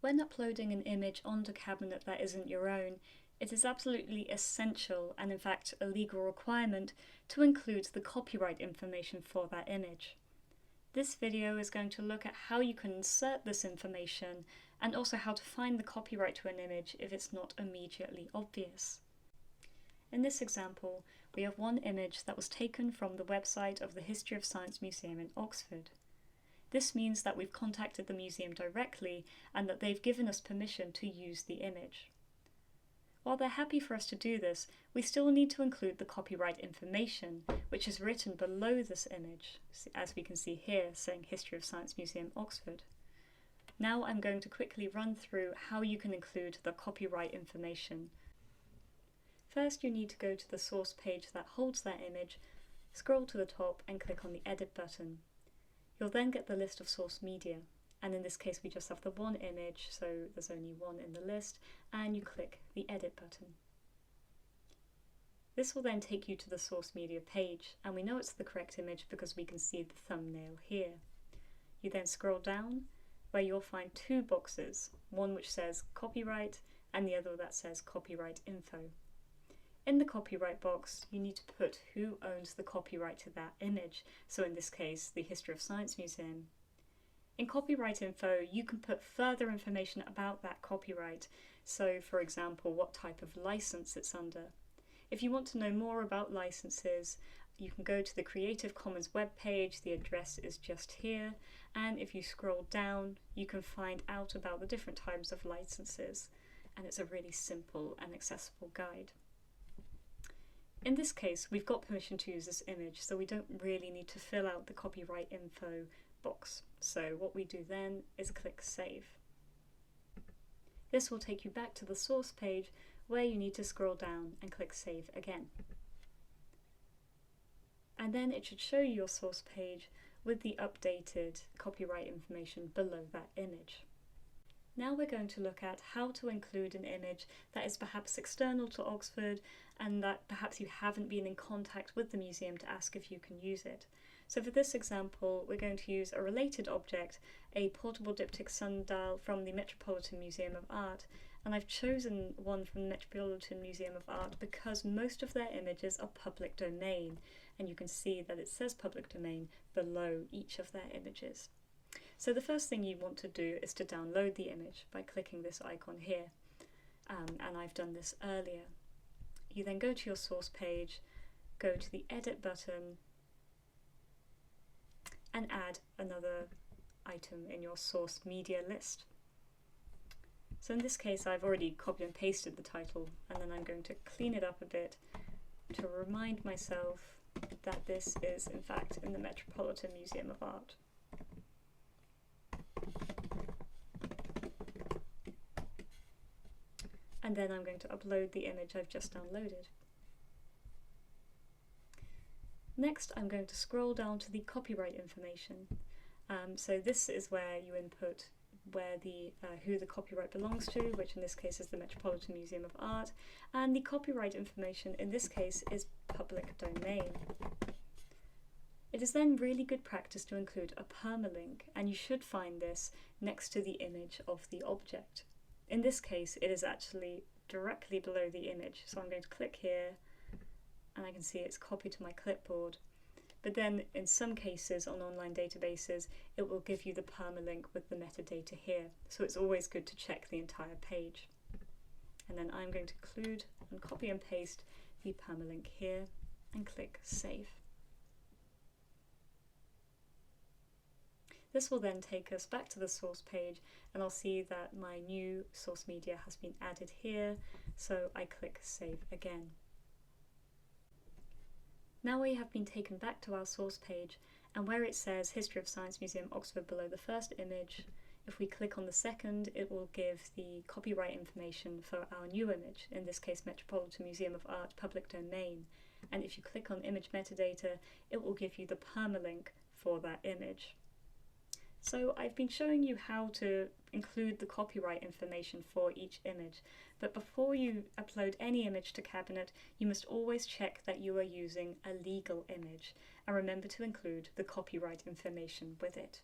When uploading an image onto Cabinet that isn't your own, it is absolutely essential, and in fact a legal requirement, to include the copyright information for that image. This video is going to look at how you can insert this information and also how to find the copyright to an image if it's not immediately obvious. In this example, we have one image that was taken from the website of the History of Science Museum in Oxford. This means that we've contacted the museum directly and that they've given us permission to use the image. While they're happy for us to do this, we still need to include the copyright information, which is written below this image, as we can see here, saying History of Science Museum, Oxford. Now I'm going to quickly run through how you can include the copyright information. First, you need to go to the source page that holds that image, scroll to the top and click on the Edit button. You'll then get the list of source media, and in this case we just have the one image, so there's only one in the list, and you click the Edit button. This will then take you to the source media page, and we know it's the correct image because we can see the thumbnail here. You then scroll down, where you'll find two boxes, one which says Copyright and the other that says Copyright Info. In the copyright box, you need to put who owns the copyright to that image, so in this case, the History of Science Museum. In copyright info, you can put further information about that copyright, so for example, what type of license it's under. If you want to know more about licenses, you can go to the Creative Commons webpage, the address is just here, and if you scroll down, you can find out about the different types of licenses, and it's a really simple and accessible guide. In this case, we've got permission to use this image, so we don't really need to fill out the copyright info box. So what we do then is click Save. This will take you back to the source page where you need to scroll down and click Save again. And then it should show you your source page with the updated copyright information below that image. Now we're going to look at how to include an image that is perhaps external to Oxford and that perhaps you haven't been in contact with the museum to ask if you can use it. So for this example, we're going to use a related object, a portable diptych sundial from the Metropolitan Museum of Art, and I've chosen one from the Metropolitan Museum of Art because most of their images are public domain, and you can see that it says public domain below each of their images. So the first thing you want to do is to download the image by clicking this icon here, and I've done this earlier. You then go to your source page, go to the Edit button, and add another item in your source media list. So in this case I've already copied and pasted the title, and then I'm going to clean it up a bit to remind myself that this is in fact in the Metropolitan Museum of Art. And then I'm going to upload the image I've just downloaded. Next, I'm going to scroll down to the copyright information. So this is where you input who the copyright belongs to, which in this case is the Metropolitan Museum of Art, and the copyright information in this case is public domain. It is then really good practice to include a permalink, and you should find this next to the image of the object. In this case, it is actually directly below the image, so I'm going to click here, and I can see it's copied to my clipboard. But then in some cases on online databases, it will give you the permalink with the metadata here, so it's always good to check the entire page. And then I'm going to include and copy and paste the permalink here and click Save. This will then take us back to the source page, and I'll see that my new source media has been added here, so I click Save again. Now we have been taken back to our source page, and where it says History of Science Museum Oxford below the first image, if we click on the second, it will give the copyright information for our new image, in this case Metropolitan Museum of Art public domain, and if you click on image metadata, it will give you the permalink for that image. So I've been showing you how to include the copyright information for each image, but before you upload any image to Cabinet, you must always check that you are using a legal image, and remember to include the copyright information with it.